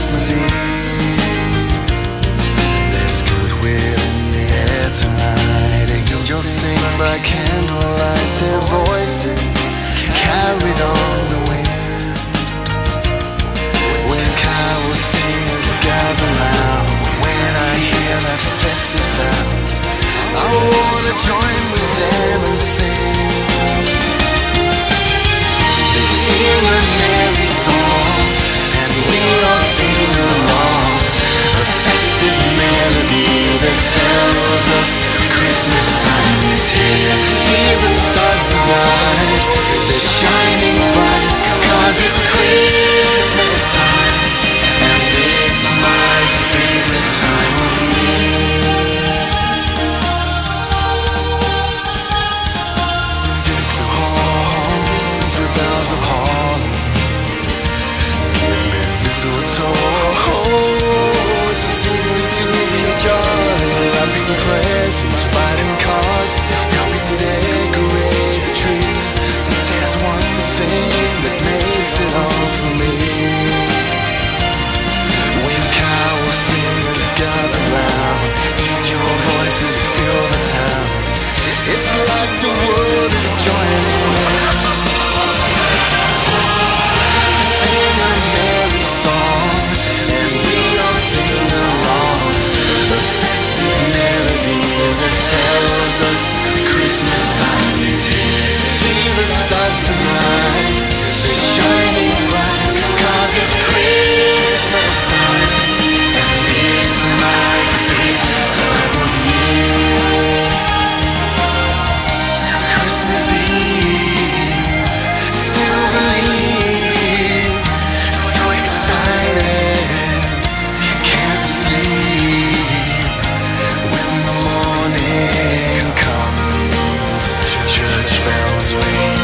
Christmas Eve. There's goodwill in the air tonight. You'll sing by candlelight, their voices carried on the wind. When carol singers gather round, when I hear that festive sound, I wanna join with them and sing. They sing a merry song, and we all sing along, a festive melody that tells us Christmas time is here. See the stars tonight, they're shining bright, 'cause it's Christmas time, and it's my favorite time of year. Deck the halls with bells of holly, give me mistletoe. It's a season to be jolly, wrapping presents, writing cards, helping decorate the tree. But there's one thing that makes it all for me. When carol singers gather round, your voices fill the town. It's like the world is joining in. Sing a merry song, and we all sing along, a festive melody that tells us Christmas time is here. See the stars tonight, they're shining bright, 'cause it's Christmas time, and it's my favorite time of year. Christmas Eve, still believe, so excited, can't sleep. When the morning comes, church bells ring,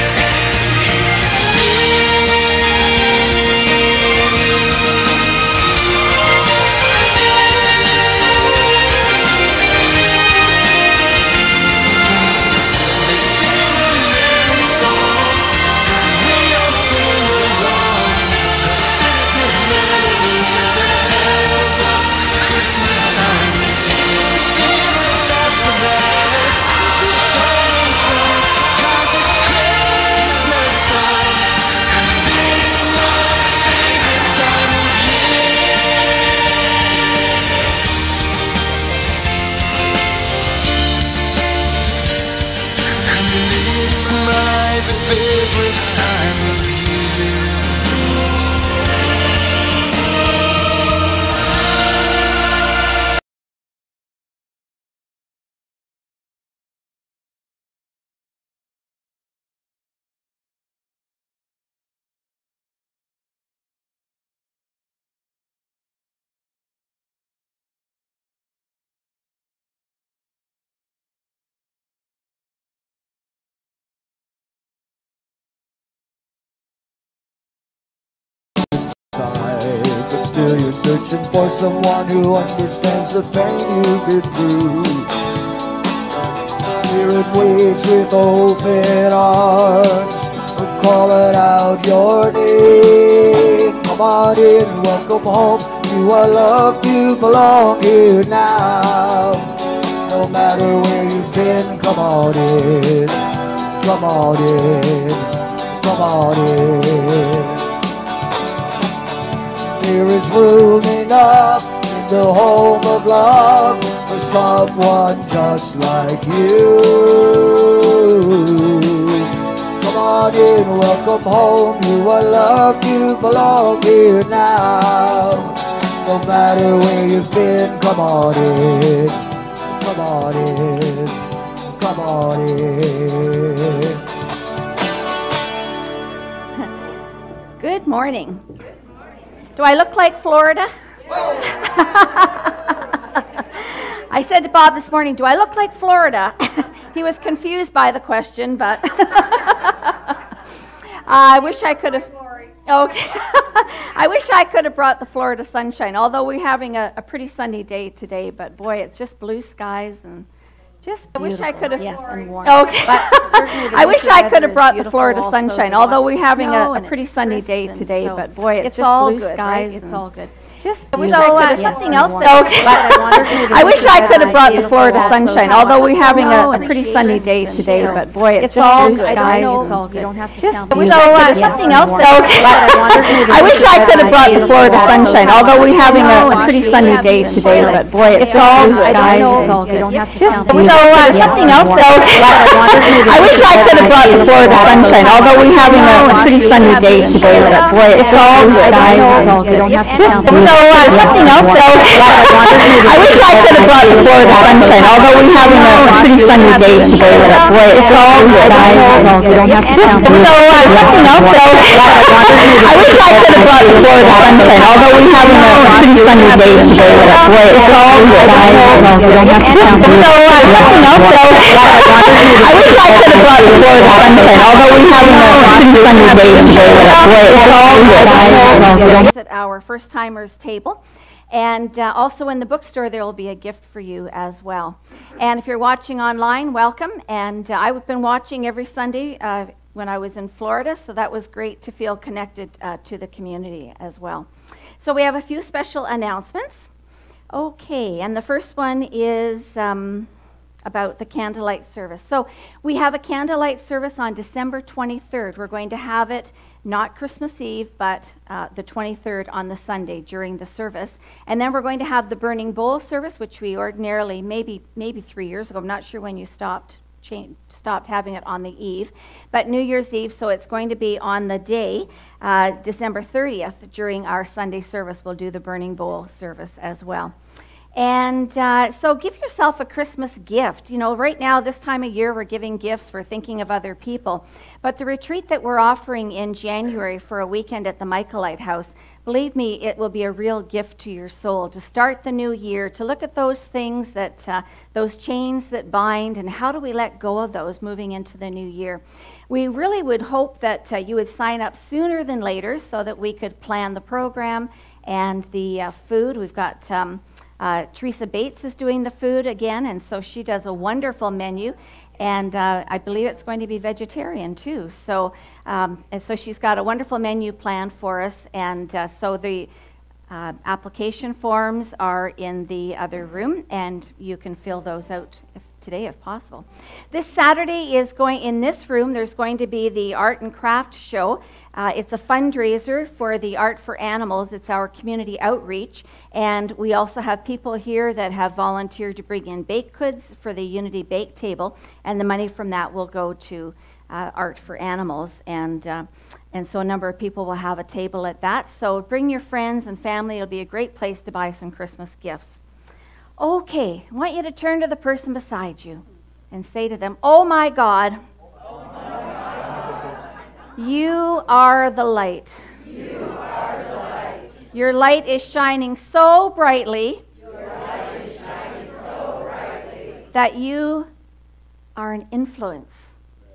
and he's they sing a merry song, we all sing along, a festive melody that tells us Christmas time is here. See the stars tonight, they're shining bright, 'cause it's Christmas time, and it's my favorite time of year. And it's my favorite time of year. But still you're searching for someone who understands the pain you've been through. Spirit waits with open arms, we're calling out your name. Come on in, welcome home, you are loved, you belong here now. No matter where you've been, come on in, come on in, come on in. There is room enough in the home of love for someone just like you. Come on in, welcome home, you are loved, you belong here now. No matter where you've been, come on in, come on in, come on in. Good morning. Do I look like Florida? I said to Bob this morning, do I look like Florida? He was confused by the question, but I wish I could have. Okay. I wish I could have brought the Florida sunshine, although we're having a pretty sunny day today, but boy, it's just blue skies and Just I wish I could have. Yes, and warm. Okay. But certainly the I wish winter I could weather have brought is the Florida beautiful also sunshine. to Although watch we're the having snow a and pretty it's sunny crisp day and today, so but boy, it's just all blue good, skies. right? It's and all good. Just I wish so, I could have yes, something and else warm. that Okay. I wish I could have brought the Florida sunshine. Although we're having a and pretty sunny day appreciation today, and but boy, it's it's just all blue good. I skies. know It's all you good. don't have to Just tell so, me. something else. I wish I could have brought the Florida sunshine. Although we're having a pretty sunny day today, but boy, it's all blue skies. It's all good. You don't have to tell me. So something else. I wish I could have brought the Florida sunshine. Although we're having a pretty sunny day today, but boy, it's all blue skies. You don't have to tell me. So something else. I wish I could have brought the Florida sunshine. Although we're having a pretty sunny day today, but boy, it's all blue skies. You don't have to tell me. So something else. I wish I could have brought the Florida sunshine. Although we're having a pretty sunny day today, but boy, it's all blue skies. You don't have to tell me. So something else. I wish I could have brought the Florida sunshine. Although we're having a pretty sunny day today, but boy, it's all blue skies. At our first timers table. And also in the bookstore, there will be a gift for you as well. And if you're watching online, welcome. And I've been watching every Sunday when I was in Florida, so that was great to feel connected to the community as well. So we have a few special announcements. Okay, and the first one is about the candlelight service. So we have a candlelight service on December 23rd. We're going to have it not Christmas Eve, but the 23rd on the Sunday during the service. And then we're going to have the burning bowl service, which we ordinarily, maybe 3 years ago, I'm not sure when you stopped having it on the eve, but New Year's Eve, so it's going to be on the day, December 30th, during our Sunday service. We'll do the burning bowl service as well. And so give yourself a Christmas gift. You know, right now, this time of year, we're giving gifts, we're thinking of other people. But the retreat that we're offering in January for a weekend at the Michaelite House, believe me, it will be a real gift to your soul to start the new year, to look at those things that, those chains that bind, and how do we let go of those moving into the new year. We really would hope that you would sign up sooner than later so that we could plan the program and the food. We've got Teresa Bates is doing the food again, and so she does a wonderful menu, and I believe it's going to be vegetarian too. So, and so she's got a wonderful menu planned for us, and so the application forms are in the other room, and you can fill those out today if possible. This Saturday is going, in this room, there's going to be the art and craft show. It's a fundraiser for the Art for Animals. It's our community outreach. And we also have people here that have volunteered to bring in baked goods for the Unity Bake Table. And the money from that will go to Art for Animals. And so a number of people will have a table at that. So bring your friends and family. It'll be a great place to buy some Christmas gifts. Okay, I want you to turn to the person beside you and say to them, "Oh my God, you are the light. You are the light. Your light is shining so brightly, that you are an influence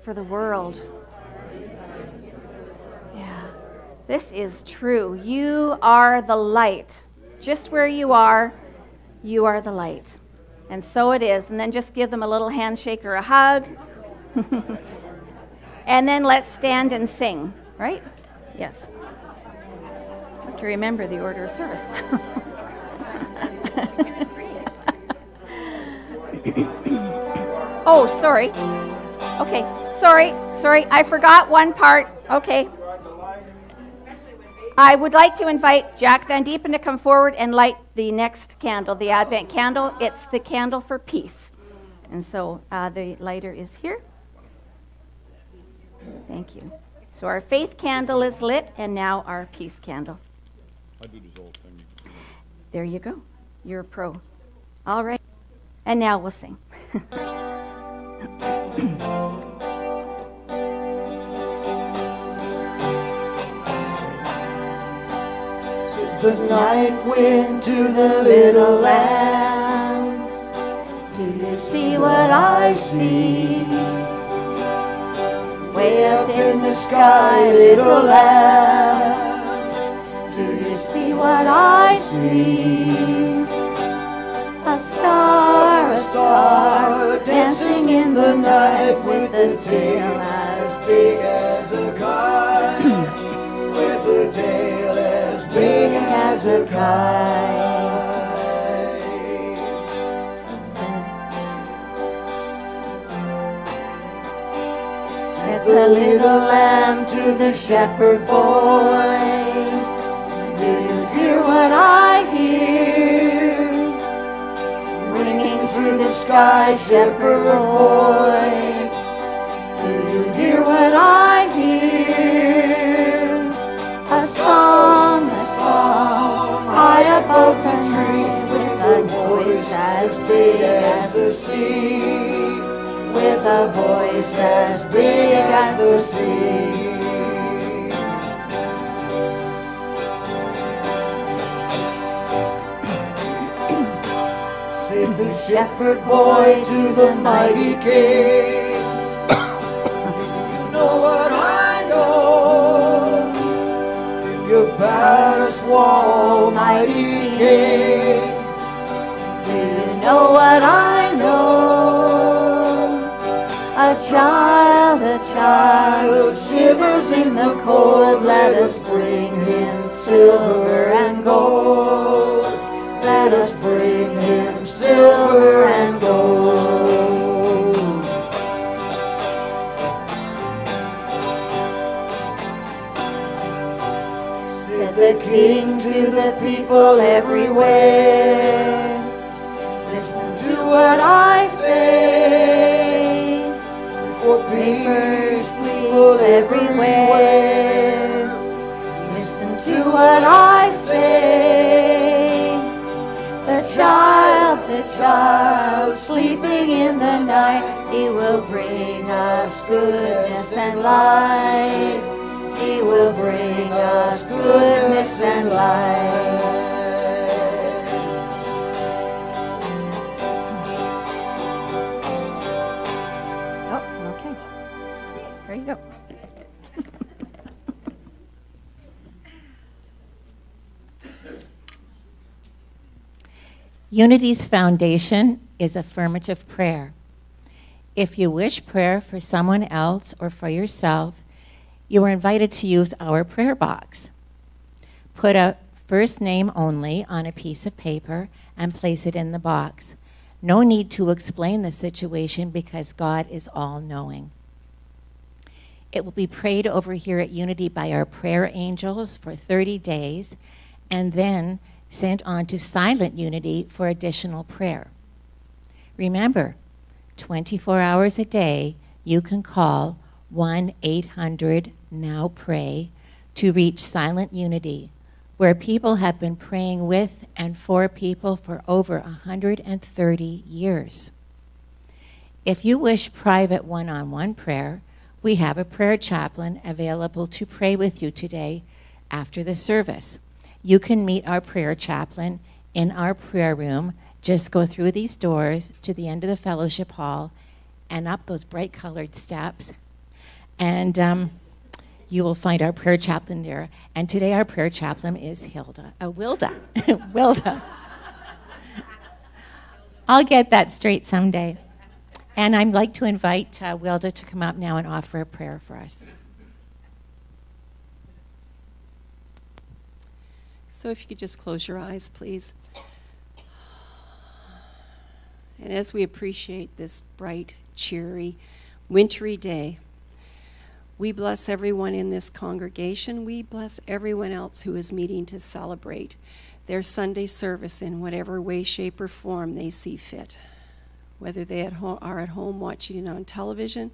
for the world." Yeah, this is true. You are the light. Just where you are the light. And so it is. And then just give them a little handshake or a hug. And then let's stand and sing, right? Yes. I have to remember the order of service. Oh, sorry. Okay, sorry. I forgot one part. Okay. I would like to invite Jack Van Diepen to come forward and light the next candle, the Advent candle. It's the candle for peace. And so the lighter is here. Thank you. So our faith candle is lit, and now our peace candle. There you go. You're a pro. All right. And now we'll sing. The night wind to the little lamb. Do you see what I see? Way up in the sky, little lamb. Do you see what I see? A star star dancing in the night with a tail as big as a kite. With a tail as big as a kite. Said the little lamb to the shepherd boy, do you hear what I hear? Ringing through the sky, shepherd boy, do you hear what I hear? A song, high above the tree, with a voice as big as the sea, with a voice as big as the sea. Said the shepherd boy to the mighty king, you know what I know? Your palace wall, mighty king. Do you know what I know? A child shivers in the cold. Let us bring him silver and gold. Let us bring him silver and gold. Said the king to the people everywhere, listen to what I say. For peace, people everywhere, listen to what I say. The child sleeping in the night, he will bring us goodness and light. He will bring us goodness and light. Oh, okay. There you go. Unity's foundation is affirmative prayer. If you wish prayer for someone else or for yourself, you are invited to use our prayer box. Put a first name only on a piece of paper and place it in the box. No need to explain the situation because God is all-knowing. It will be prayed over here at Unity by our prayer angels for 30 days and then sent on to Silent Unity for additional prayer. Remember, 24 hours a day, you can call 1-800-NOW-PRAY to reach Silent Unity, where people have been praying with and for people for over 130 years. If you wish private one-on-one prayer, we have a prayer chaplain available to pray with you today after the service. You can meet our prayer chaplain in our prayer room. Just go through these doors to the end of the fellowship hall and up those bright-colored steps, and you will find our prayer chaplain there. And today our prayer chaplain is Wilda. Wilda. I'll get that straight someday. And I'd like to invite Wilda to come up now and offer a prayer for us. So if you could just close your eyes, please. And as we appreciate this bright, cheery, wintry day, we bless everyone in this congregation. We bless everyone else who is meeting to celebrate their Sunday service in whatever way, shape, or form they see fit. Whether they are at home watching it on television,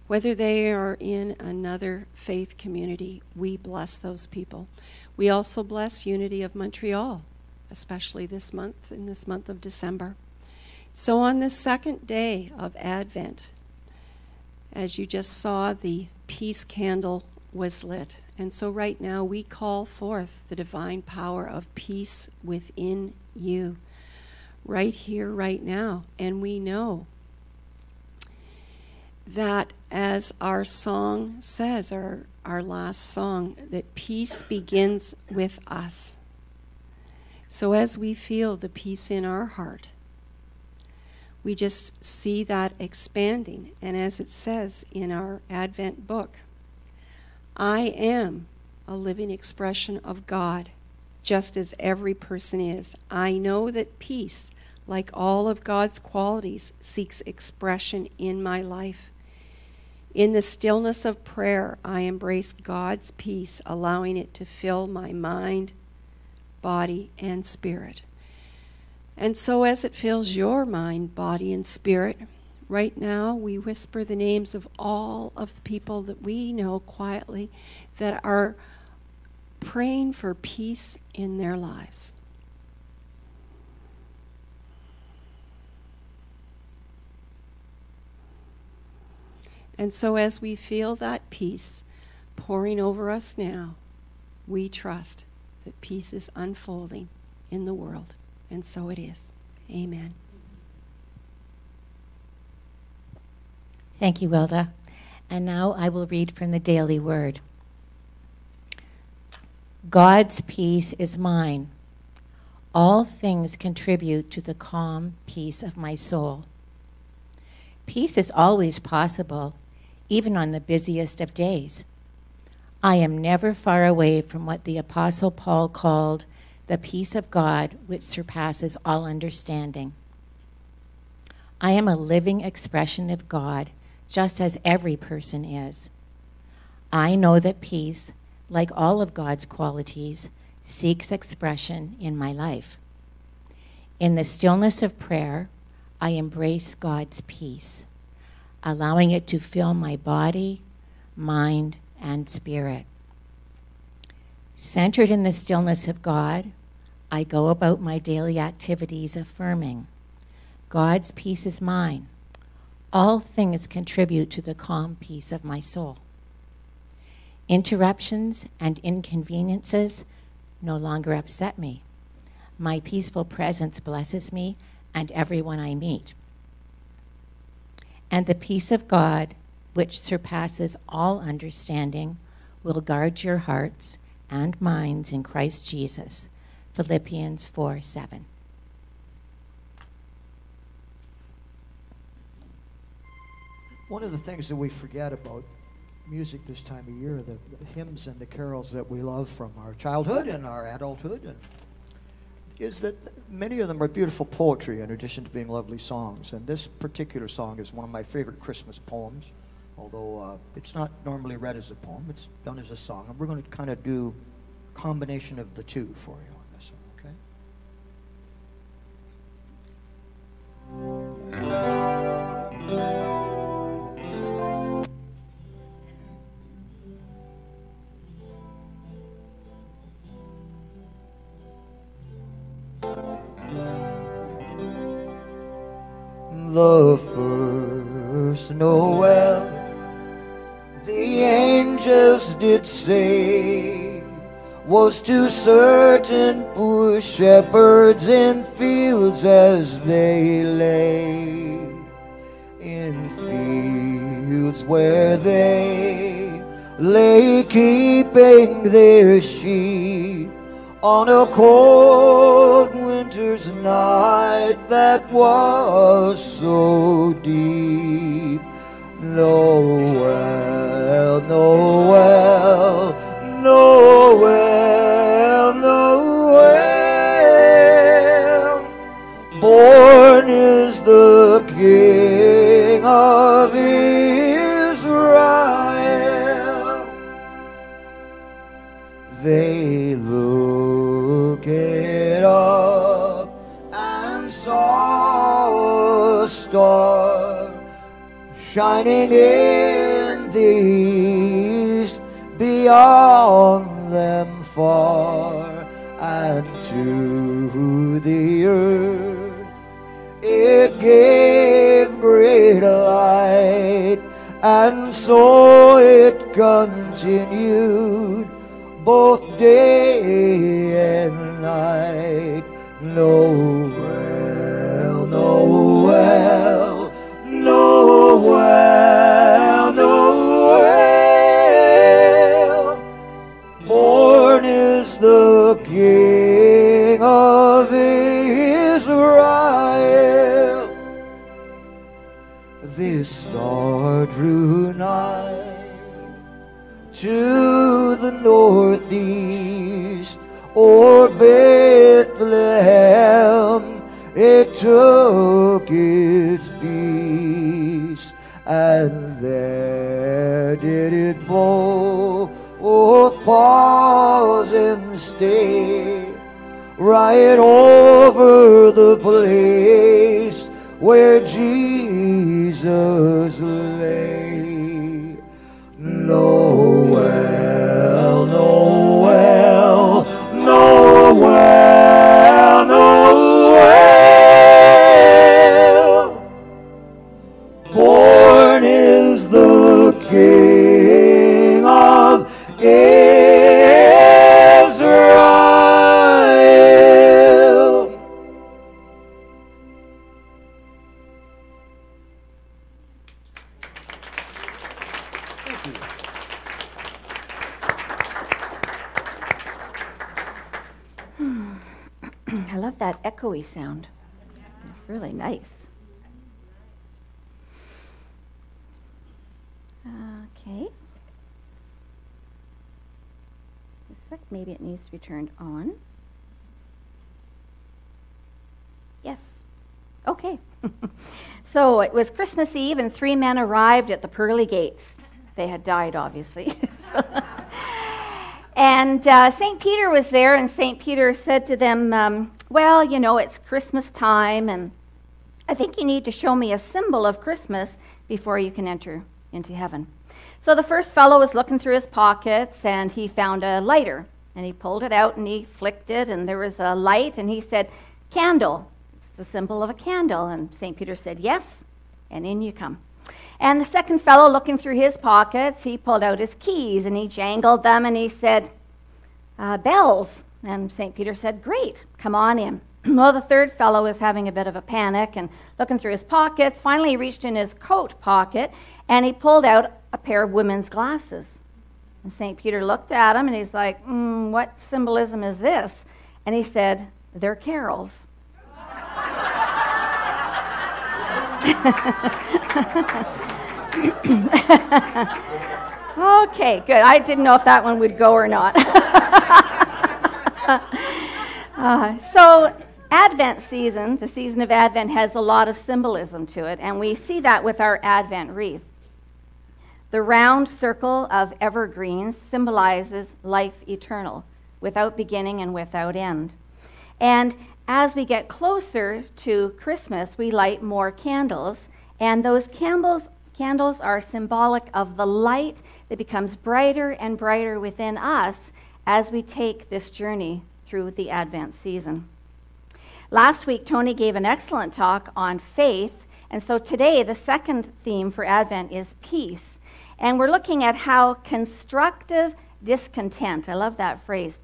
whether they are in another faith community, we bless those people. We also bless Unity of Montreal, especially this month, in this month of December. So on the second day of Advent, as you just saw, the peace candle was lit. And so right now we call forth the divine power of peace within you, right here, right now. And we know that, as our song says, our last song, that peace begins with us. So as we feel the peace in our heart, we just see that expanding. And as it says in our Advent book, I am a living expression of God, just as every person is. I know that peace, like all of God's qualities, seeks expression in my life. In the stillness of prayer, I embrace God's peace, allowing it to fill my mind, body, and spirit. And so as it fills your mind, body, and spirit, right now we whisper the names of all of the people that we know quietly that are praying for peace in their lives. And so as we feel that peace pouring over us now, we trust that peace is unfolding in the world. And so it is. Amen. Thank you, Wilda. And now I will read from the Daily Word. God's peace is mine. All things contribute to the calm peace of my soul. Peace is always possible, even on the busiest of days. I am never far away from what the Apostle Paul called the peace of God, which surpasses all understanding. I am a living expression of God, just as every person is. I know that peace, like all of God's qualities, seeks expression in my life. In the stillness of prayer, I embrace God's peace, allowing it to fill my body, mind, and spirit. Centered in the stillness of God, I go about my daily activities affirming, God's peace is mine. All things contribute to the calm peace of my soul. Interruptions and inconveniences no longer upset me. My peaceful presence blesses me and everyone I meet. And the peace of God, which surpasses all understanding, will guard your hearts and minds in Christ Jesus. Philippians 4:7. One of the things that we forget about music this time of year, the hymns and the carols that we love from our childhood and our adulthood, is that many of them are beautiful poetry in addition to being lovely songs. And this particular song is one of my favorite Christmas poems, although it's not normally read as a poem. It's done as a song. And we're going to kind of do a combination of the two for you on this one, okay? The first Noel, the angels did say, was to certain poor shepherds in fields as they lay, in fields where they lay keeping their sheep on a cold winter's night that was so deep. Noel, Noel, Noel, Noel, born is the King of Israel. They looked up and saw a star shining in the east, beyond them far, and to the earth it gave great light, and so it continued both day and night. Noel, Noel, Noel, Noel, born is the King of Israel. to the northeast, or Bethlehem, it took its peace, and there did it both pause and stay, right over the place where Jesus lay. Noel, Noel, Noel, Noel. Born is the King of Israel. I love that echoey sound. It's really nice. Okay. A sec, maybe it needs to be turned on. Yes. Okay. So it was Christmas Eve, and 3 men arrived at the pearly gates. They had died, obviously. And St. Peter was there, and St. Peter said to them, well, you know, it's Christmas time, and I think you need to show me a symbol of Christmas before you can enter into heaven. So the first fellow was looking through his pockets, and he found a lighter, and he pulled it out, and he flicked it, and there was a light, and he said, candle. It's the symbol of a candle. And St. Peter said, yes, and in you come. And the second fellow, looking through his pockets, he pulled out his keys, and he jangled them, and he said, bells. And St. Peter said, great, come on in. Well, the third fellow was having a bit of a panic and looking through his pockets. Finally, he reached in his coat pocket, and he pulled out a pair of women's glasses. And St. Peter looked at him, and he's like, what symbolism is this? And he said, they're carols. Okay, good. I didn't know if that one would go or not. So Advent season, the season of Advent, has a lot of symbolism to it, and we see that with our Advent wreath. The round circle of evergreens symbolizes life eternal, without beginning and without end. And as we get closer to Christmas, we light more candles, and those candles are symbolic of the light that becomes brighter and brighter within us as we take this journey through the Advent season. Last week, Tony gave an excellent talk on faith, and so today the second theme for Advent is peace. And we're looking at how constructive discontent, I love that phrase,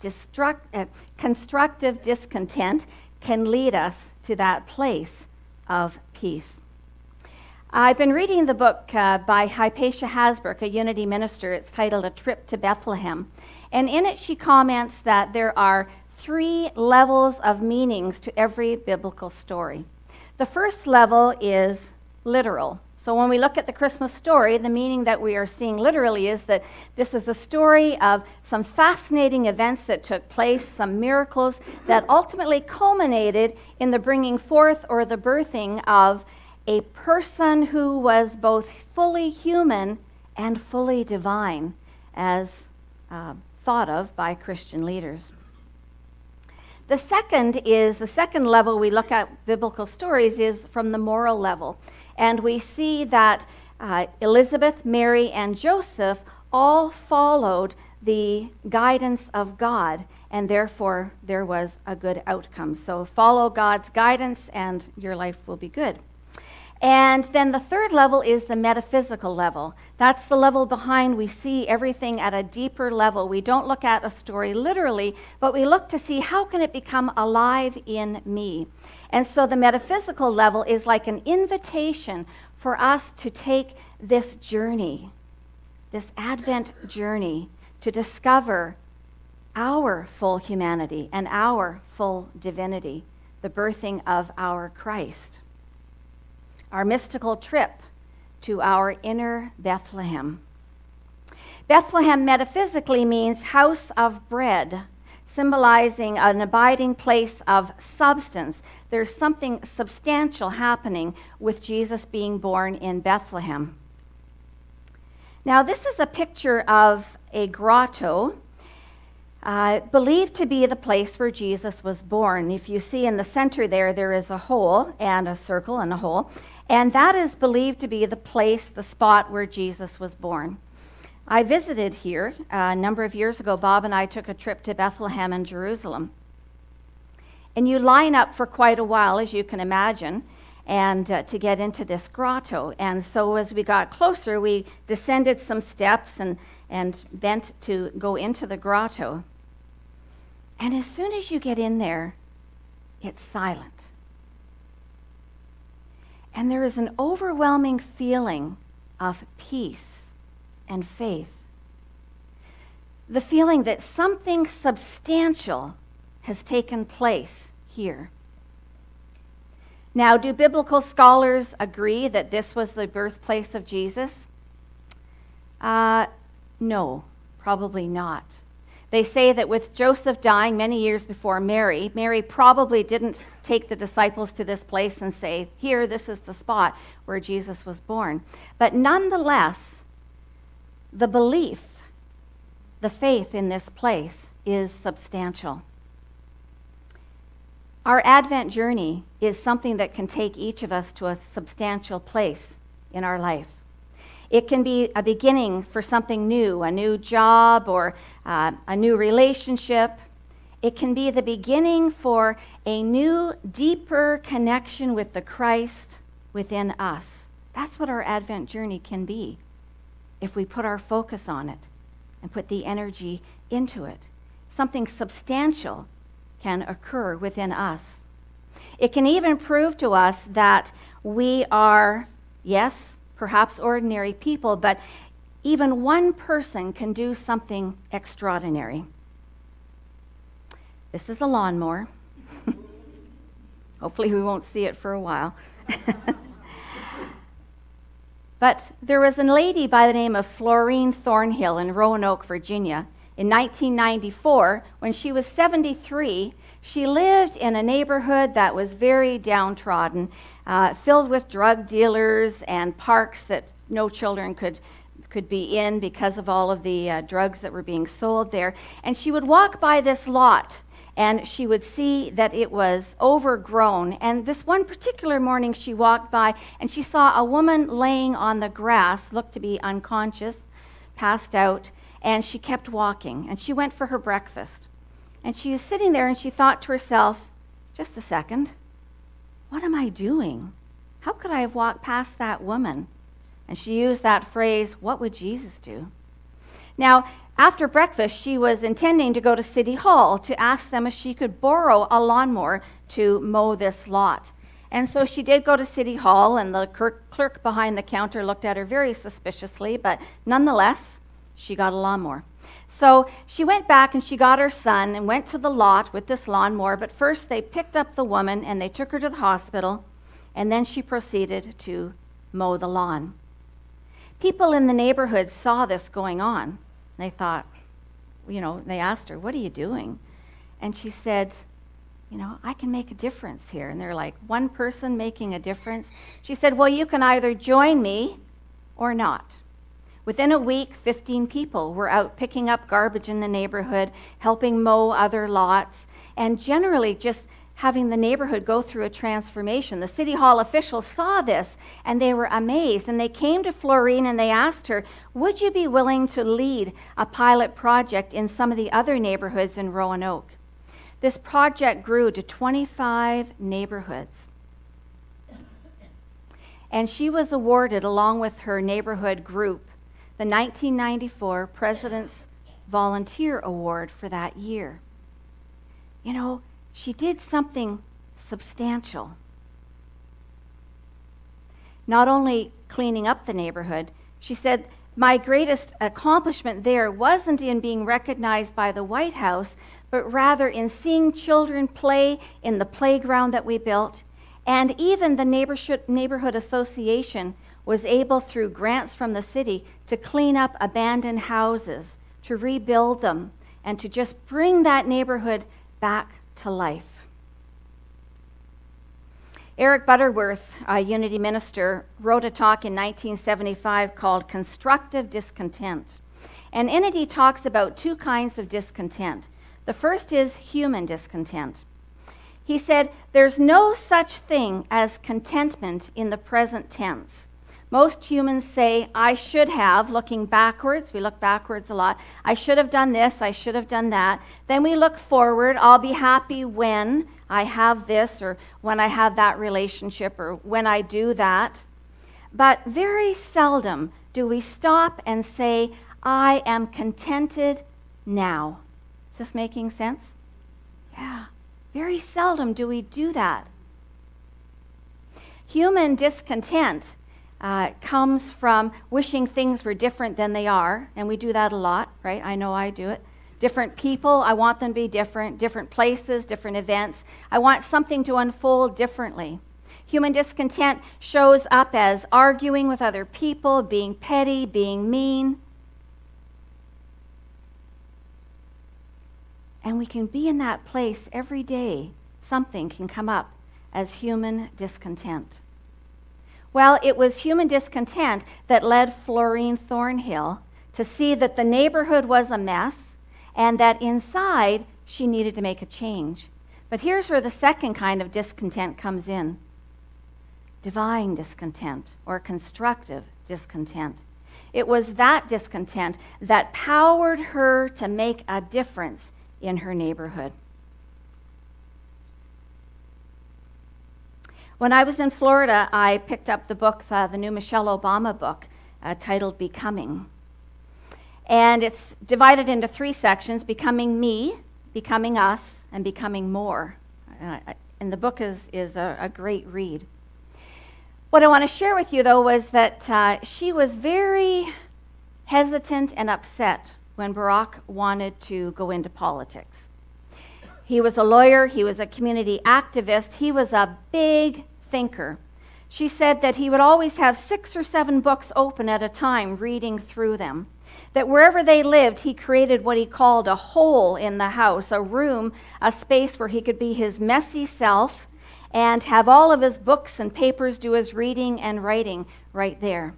constructive discontent can lead us to that place of peace. I've been reading the book by Hypatia Hasbrook, a Unity minister. It's titled A Trip to Bethlehem. And in it she comments that there are 3 levels of meanings to every biblical story. The first level is literal. So when we look at the Christmas story, the meaning that we are seeing literally is that this is a story of some fascinating events that took place, some miracles that ultimately culminated in the bringing forth or the birthing of a person who was both fully human and fully divine, as thought of by Christian leaders. The second level we look at biblical stories is from the moral level. And we see that Elizabeth, Mary, and Joseph all followed the guidance of God, and therefore there was a good outcome. So follow God's guidance and your life will be good. And then the third level is the metaphysical level. That's the level behind we see everything at a deeper level. We don't look at a story literally, but we look to see how can it become alive in me. And so the metaphysical level is like an invitation for us to take this journey, this Advent journey, to discover our full humanity and our full divinity, the birthing of our Christ. Our mystical trip to our inner Bethlehem. Bethlehem metaphysically means house of bread, symbolizing an abiding place of substance. There's something substantial happening with Jesus being born in Bethlehem. Now, this is a picture of a grotto, believed to be the place where Jesus was born. If you see in the center there is a hole and a circle and a hole, and that is believed to be the place, the spot where Jesus was born. I visited here a number of years ago. Bob and I took a trip to Bethlehem and Jerusalem. And you line up for quite a while, as you can imagine, and to get into this grotto. And so as we got closer, we descended some steps and bent to go into the grotto. And as soon as you get in there, it's silent. And there is an overwhelming feeling of peace and faith. The feeling that something substantial has taken place here. Now, do biblical scholars agree that this was the birthplace of Jesus? No, probably not. They say that with Joseph dying many years before Mary probably didn't take the disciples to this place and say, here, this is the spot where Jesus was born. But nonetheless, the belief, the faith in this place is substantial. Our Advent journey is something that can take each of us to a substantial place in our life. It can be a beginning for something new, a new job or a new relationship. It can be the beginning for a new, deeper connection with the Christ within us. That's what our Advent journey can be if we put our focus on it and put the energy into it. Something substantial can occur within us. It can even prove to us that we are, yes, perhaps ordinary people, but even one person can do something extraordinary. This is a lawnmower. Hopefully we won't see it for a while. But there was a lady by the name of Florine Thornhill in Roanoke, Virginia. In 1994, when she was 73, she lived in a neighborhood that was very downtrodden, filled with drug dealers and parks that no children could be in because of all of the drugs that were being sold there. And she would walk by this lot, and she would see that it was overgrown. And this one particular morning, she walked by, and she saw a woman laying on the grass, looked to be unconscious, passed out, and she kept walking. And she went for her breakfast. And she was sitting there, and she thought to herself, just a second, what am I doing? How could I have walked past that woman? And she used that phrase, what would Jesus do? Now, after breakfast, she was intending to go to City Hall to ask them if she could borrow a lawnmower to mow this lot. And so she did go to City Hall, and the clerk behind the counter looked at her very suspiciously, but nonetheless, she got a lawnmower. So she went back and she got her son and went to the lot with this lawnmower, but first they picked up the woman and they took her to the hospital, and then she proceeded to mow the lawn. People in the neighborhood saw this going on. They thought, they asked her, what are you doing? And she said, I can make a difference here. And they're like, one person making a difference? She said, well, you can either join me or not. Within a week, 15 people were out picking up garbage in the neighborhood, helping mow other lots, and generally just having the neighborhood go through a transformation. The City Hall officials saw this, and they were amazed. And they came to Florine and they asked her, would you be willing to lead a pilot project in some of the other neighborhoods in Roanoke? This project grew to 25 neighborhoods. And she was awarded, along with her neighborhood group, the 1994 President's Volunteer Award for that year. She did something substantial. Not only cleaning up the neighborhood, she said, my greatest accomplishment there wasn't in being recognized by the White House, but rather in seeing children play in the playground that we built, and even the neighborhood association was able, through grants from the city, to clean up abandoned houses, to rebuild them, and to just bring that neighborhood back to life. Eric Butterworth, a Unity minister, wrote a talk in 1975 called Constructive Discontent. And in it he talks about two kinds of discontent. The first is human discontent. He said, there's no such thing as contentment in the present tense. Most humans say, I should have, looking backwards. We look backwards a lot. I should have done this, I should have done that. Then we look forward. I'll be happy when I have this, or when I have that relationship, or when I do that. But very seldom do we stop and say, I am contented now. Is this making sense? Yeah. Very seldom do we do that. Human discontent comes from wishing things were different than they are, and we do that a lot, right? I know I do it. Different people, I want them to be different. Different places, different events. I want something to unfold differently. Human discontent shows up as arguing with other people, being petty, being mean. And we can be in that place every day. Something can come up as human discontent. Well, it was human discontent that led Florine Thornhill to see that the neighborhood was a mess and that inside she needed to make a change. But here's where the second kind of discontent comes in. Divine discontent, or constructive discontent. It was that discontent that powered her to make a difference in her neighborhood. When I was in Florida, I picked up the book, the new Michelle Obama book, titled Becoming. And it's divided into 3 sections: Becoming Me, Becoming Us, and Becoming More. And the book is a great read. What I want to share with you, though, was that she was very hesitant and upset when Barack wanted to go into politics. He was a lawyer, he was a community activist, he was a big thinker. She said that he would always have 6 or 7 books open at a time, reading through them. That wherever they lived, he created what he called a hole in the house, a room, a space where he could be his messy self and have all of his books and papers, do his reading and writing right there.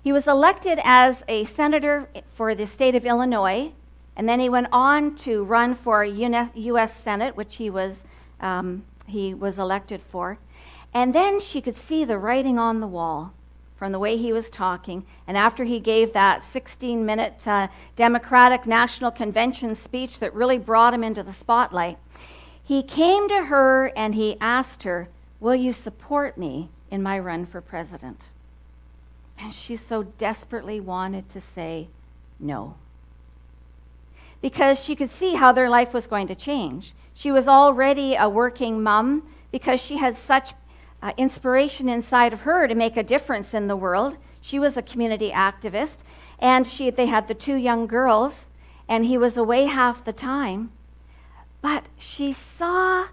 He was elected as a senator for the state of Illinois, and then he went on to run for U.S. Senate, which he was elected for. And then she could see the writing on the wall from the way he was talking. And after he gave that 16-minute Democratic National Convention speech that really brought him into the spotlight, he came to her and he asked her, "Will you support me in my run for president?" And she so desperately wanted to say no, because she could see how their life was going to change. She was already a working mom because she had such inspiration inside of her to make a difference in the world. She was a community activist, and they had the 2 young girls, and he was away half the time. But she saw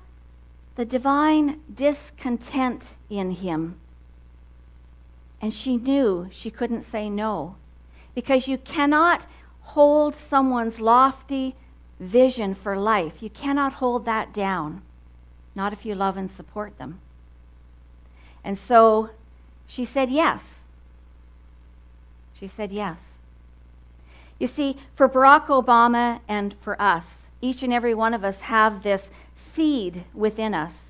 the divine discontent in him, and she knew she couldn't say no, because you cannot hold someone's lofty vision for life. You cannot hold that down, not if you love and support them. And so she said yes. She said yes. You see, for Barack Obama and for us, each and every one of us have this seed within us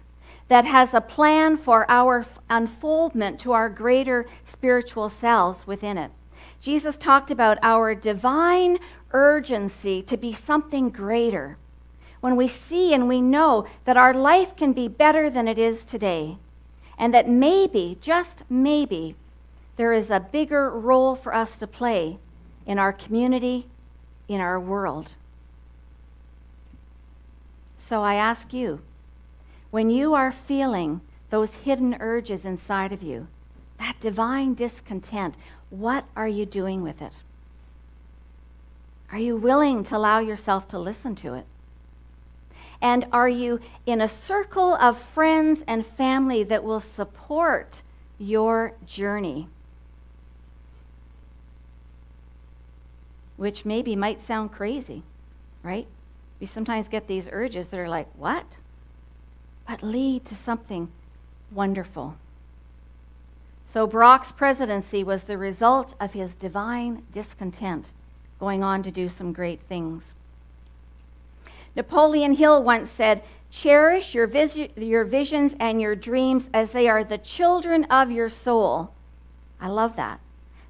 that has a plan for our unfoldment to our greater spiritual selves within it. Jesus talked about our divine urgency to be something greater. When we see and we know that our life can be better than it is today, and that maybe, just maybe, there is a bigger role for us to play in our community, in our world. So I ask you, when you are feeling those hidden urges inside of you, that divine discontent, what are you doing with it? Are you willing to allow yourself to listen to it? And are you in a circle of friends and family that will support your journey which maybe might sound crazy, right? We sometimes get these urges that are like, what? But lead to something wonderful. So Barack's presidency was the result of his divine discontent, going on to do some great things. Napoleon Hill once said, cherish your visions and your dreams as they are the children of your soul. I love that.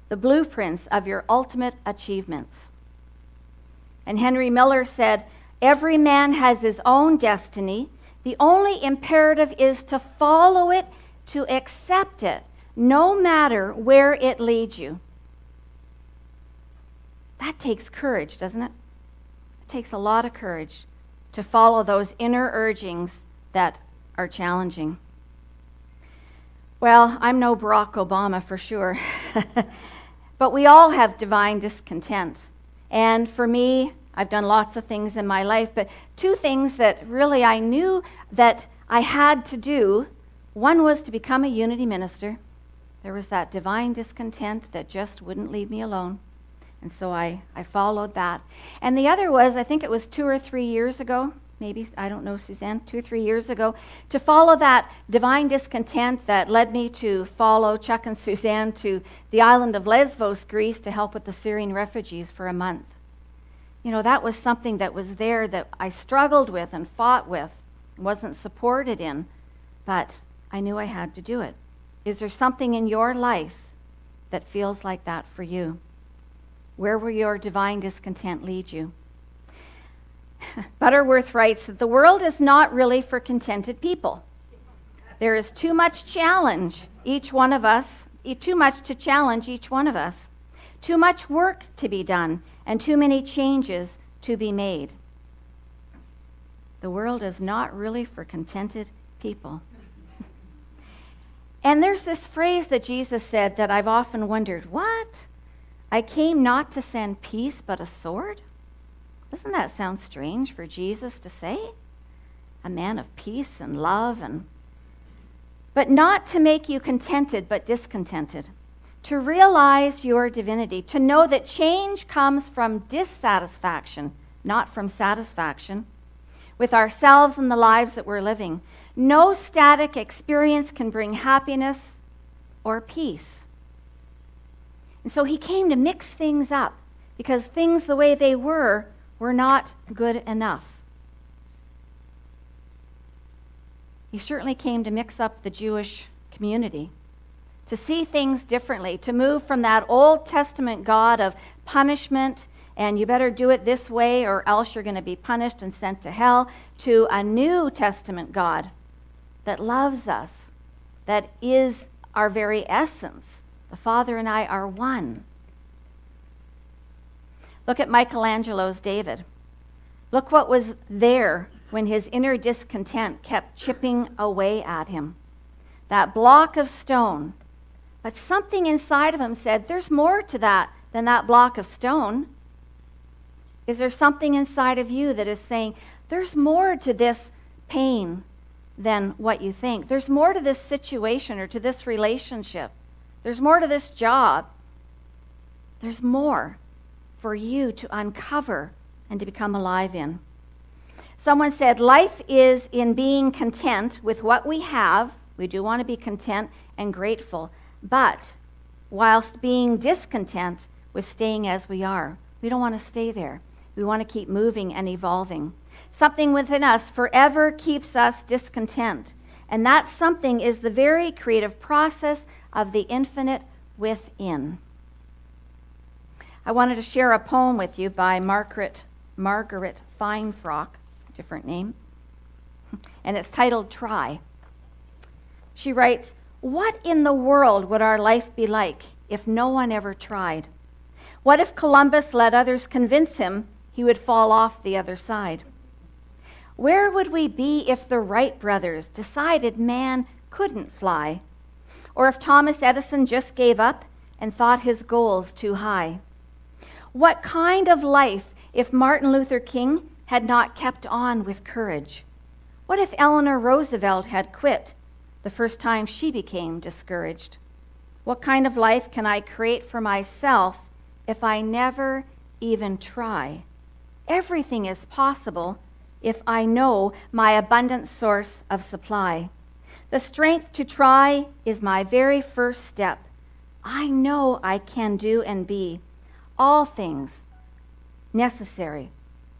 The blueprints of your ultimate achievements. And Henry Miller said, every man has his own destiny. The only imperative is to follow it, to accept it, no matter where it leads you. That takes courage, doesn't it? It takes a lot of courage to follow those inner urgings that are challenging. Well, I'm no Barack Obama for sure, but we all have divine discontent. And for me, I've done lots of things in my life, but two things that really I knew that I had to do. One was to become a unity minister. There was that divine discontent that just wouldn't leave me alone. And so I followed that. And the other was, I think it was 2 or 3 years ago, maybe, I don't know, Suzanne, 2 or 3 years ago, to follow that divine discontent that led me to follow Chuck and Suzanne to the island of Lesbos, Greece, to help with the Syrian refugees for a month. You know, that was something that was there that I struggled with and fought with, wasn't supported in, but I knew I had to do it. Is there something in your life that feels like that for you? Where will your divine discontent lead you? Butterworth writes that the world is not really for contented people. There is too much challenge each one of us, too much to challenge each one of us, too much work to be done, and too many changes to be made. The world is not really for contented people. And there's this phrase that Jesus said that I've often wondered, what? I came not to send peace but a sword? Doesn't that sound strange for Jesus to say? A man of peace and love, but not to make you contented but discontented. To realize your divinity, to know that change comes from dissatisfaction, not from satisfaction, with ourselves and the lives that we're living. No static experience can bring happiness or peace. And so he came to mix things up because things the way they were not good enough. He certainly came to mix up the Jewish community, to see things differently, to move from that Old Testament God of punishment and you better do it this way or else you're going to be punished and sent to hell, to a New Testament God that loves us, that is our very essence. The Father and I are one. Look at Michelangelo's David. Look what was there when his inner discontent kept chipping away at him. That block of stone. But something inside of him said, there's more to that than that block of stone. Is there something inside of you that is saying, there's more to this pain than what you think? There's more to this situation or to this relationship. There's more to this job. There's more for you to uncover and to become alive in. Someone said, life is in being content with what we have. We do want to be content and grateful, but whilst being discontent with staying as we are. We don't want to stay there. We want to keep moving and evolving. Something within us forever keeps us discontent, and that something is the very creative process of the infinite within. I wanted to share a poem with you by Margaret Feinfrock, different name, and it's titled Try. She writes, what in the world would our life be like if no one ever tried? What if Columbus let others convince him he would fall off the other side? Where would we be if the Wright brothers decided man couldn't fly? Or if Thomas Edison just gave up and thought his goals too high? What kind of life if Martin Luther King had not kept on with courage? What if Eleanor Roosevelt had quit the first time she became discouraged? What kind of life can I create for myself if I never, even try. Everything is possible if I know my abundant source of supply. The strength to try is my very first step. I know I can do and be all things necessary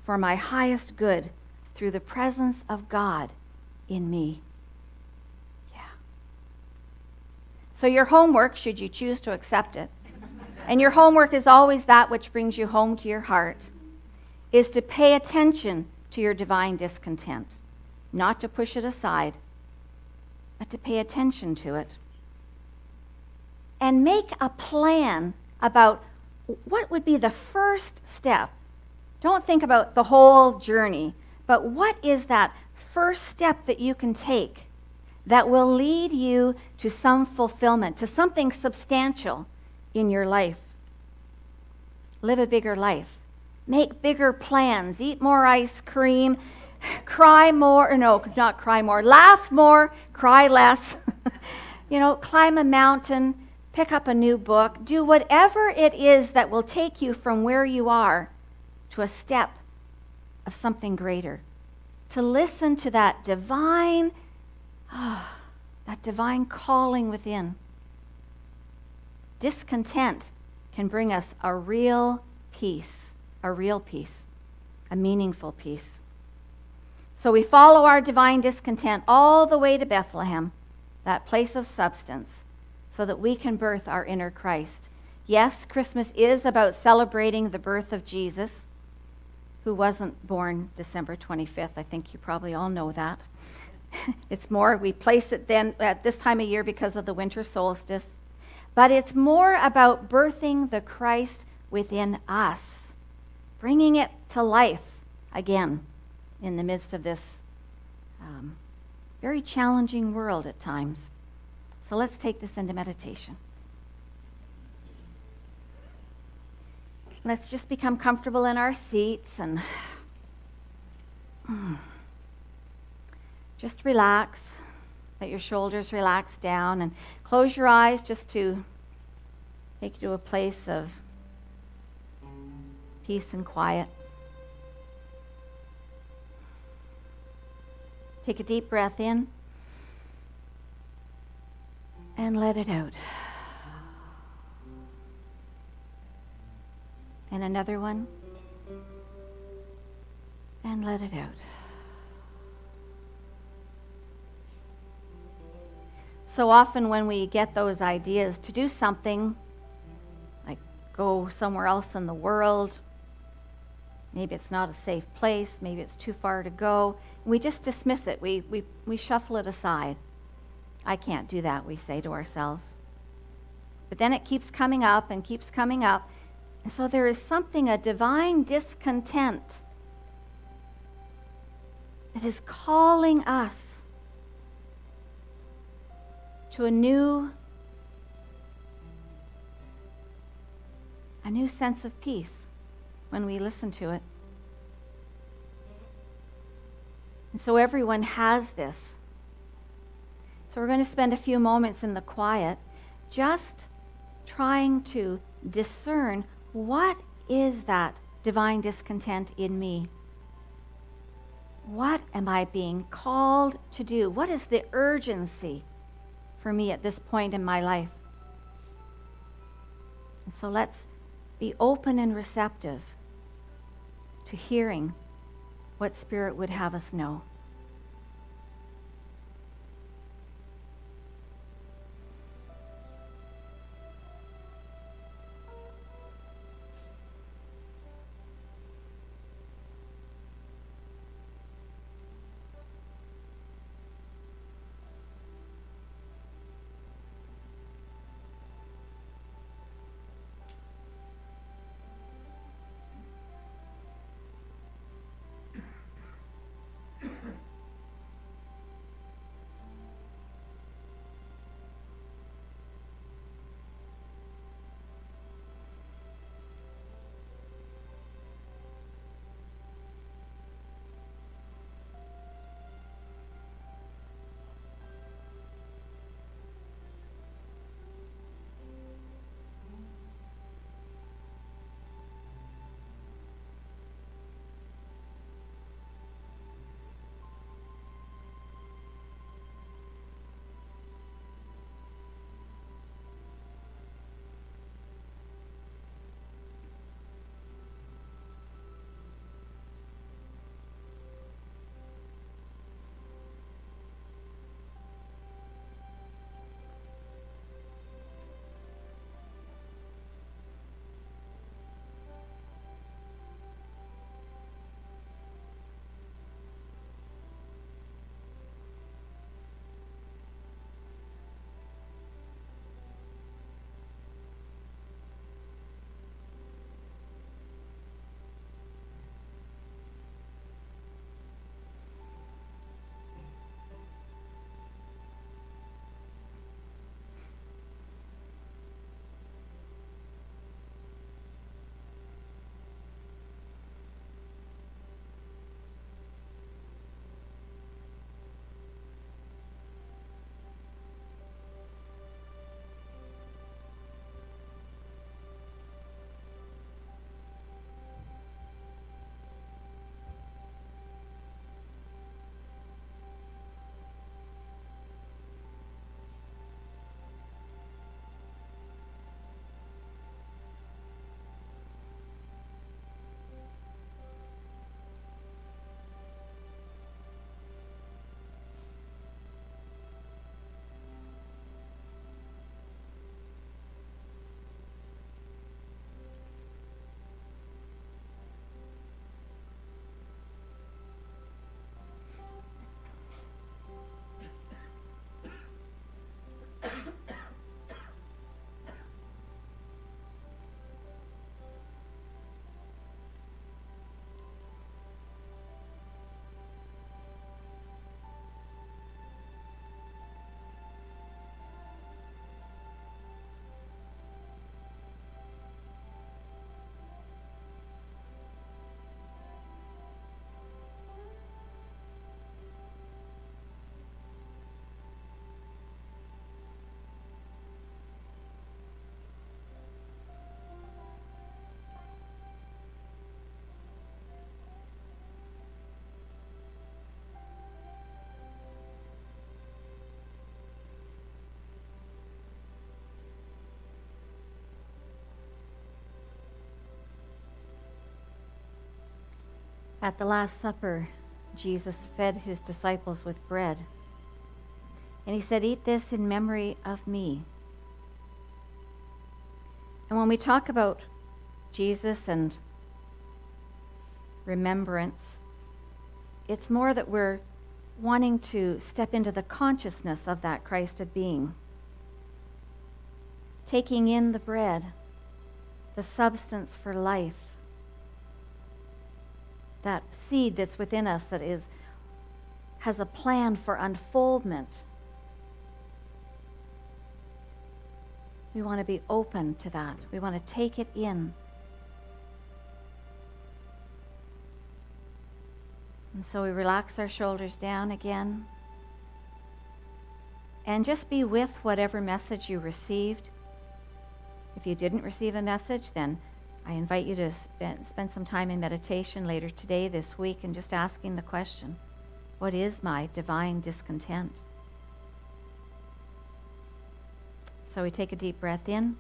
for my highest good through the presence of God in me. Yeah. So your homework, should you choose to accept it, and your homework is always that which brings you home to your heart, is to pay attention to your divine discontent, not to push it aside, but to pay attention to it. And make a plan about what would be the first step. Don't think about the whole journey, but what is that first step that you can take that will lead you to some fulfillment, to something substantial in your life? Live a bigger life. Make bigger plans. Eat more ice cream. Cry more. No, not cry more. Laugh more. Cry less. Climb a mountain. Pick up a new book. Do whatever it is that will take you from where you are to a step of something greater. To listen to that divine calling within. Discontent can bring us a real peace, a meaningful peace. So we follow our divine discontent all the way to Bethlehem, that place of substance, so that we can birth our inner Christ. Yes, Christmas is about celebrating the birth of Jesus, who wasn't born December 25th. I think you probably all know that. It's more, we place it then at this time of year because of the winter solstice. But it's more about birthing the Christ within us, bringing it to life again in the midst of this very challenging world at times. So let's take this into meditation. Let's just become comfortable in our seats and just relax. Let your shoulders relax down and close your eyes just to take you to a place of peace and quiet. Take a deep breath in and let it out. And another one. And let it out. So often when we get those ideas to do something, like go somewhere else in the world, maybe it's not a safe place, maybe it's too far to go, we just dismiss it. We shuffle it aside. I can't do that, we say to ourselves. But then it keeps coming up and keeps coming up. And so there is something, a divine discontent that is calling us to a new sense of peace when we listen to it. And so everyone has this. So we're going to spend a few moments in the quiet just trying to discern what is that divine discontent in me. What am I being called to do? What is the urgency for me at this point in my life? And so let's be open and receptive to hearing what Spirit would have us know. At the Last Supper, Jesus fed his disciples with bread. And he said, "Eat this in memory of me." And when we talk about Jesus and remembrance, it's more that we're wanting to step into the consciousness of that Christed being. Taking in the bread, the substance for life, that seed that's within us that has a plan for unfoldment. We want to be open to that. We want to take it in. And so we relax our shoulders down again. And just be with whatever message you received. If you didn't receive a message, then I invite you to spend some time in meditation later today, this week, and just asking the question, what is my divine discontent? So we take a deep breath in,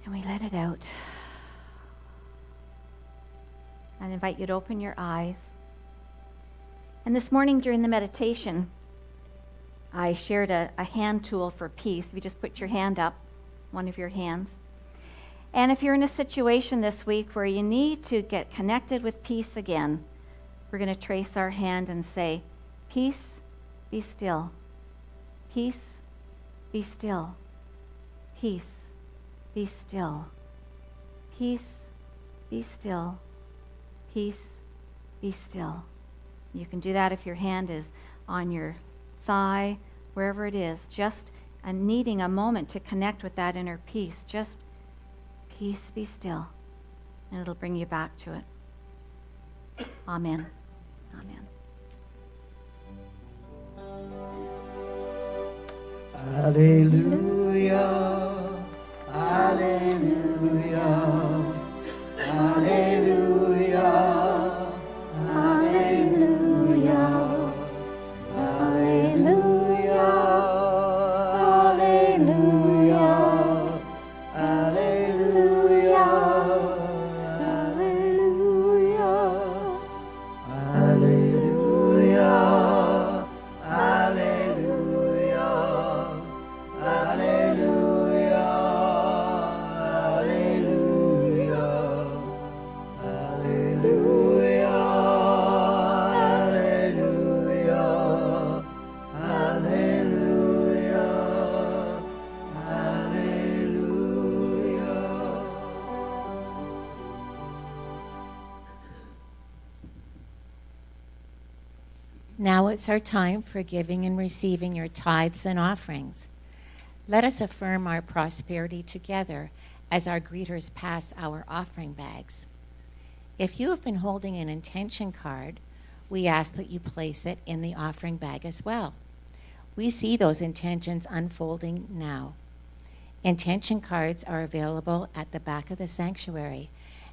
and we let it out. I invite you to open your eyes. And this morning during the meditation, I shared a hand tool for peace. You just put your hand up, one of your hands. And if you're in a situation this week where you need to get connected with peace again, we're going to trace our hand and say, "Peace, be still. Peace, be still. Peace, be still. Peace, be still. Peace, be still." You can do that if your hand is on your thigh, wherever it is, just needing a moment to connect with that inner peace. Just peace, be still, and it'll bring you back to it. Amen. Amen. Hallelujah, hallelujah, hallelujah, hallelujah, hallelujah, hallelujah, hallelujah, hallelujah, hallelujah, hallelujah, Now it's our time for giving and receiving your tithes and offerings. Let us affirm our prosperity together as our greeters pass our offering bags. If you have been holding an intention card, we ask that you place it in the offering bag as well. We see those intentions unfolding now. Intention cards are available at the back of the sanctuary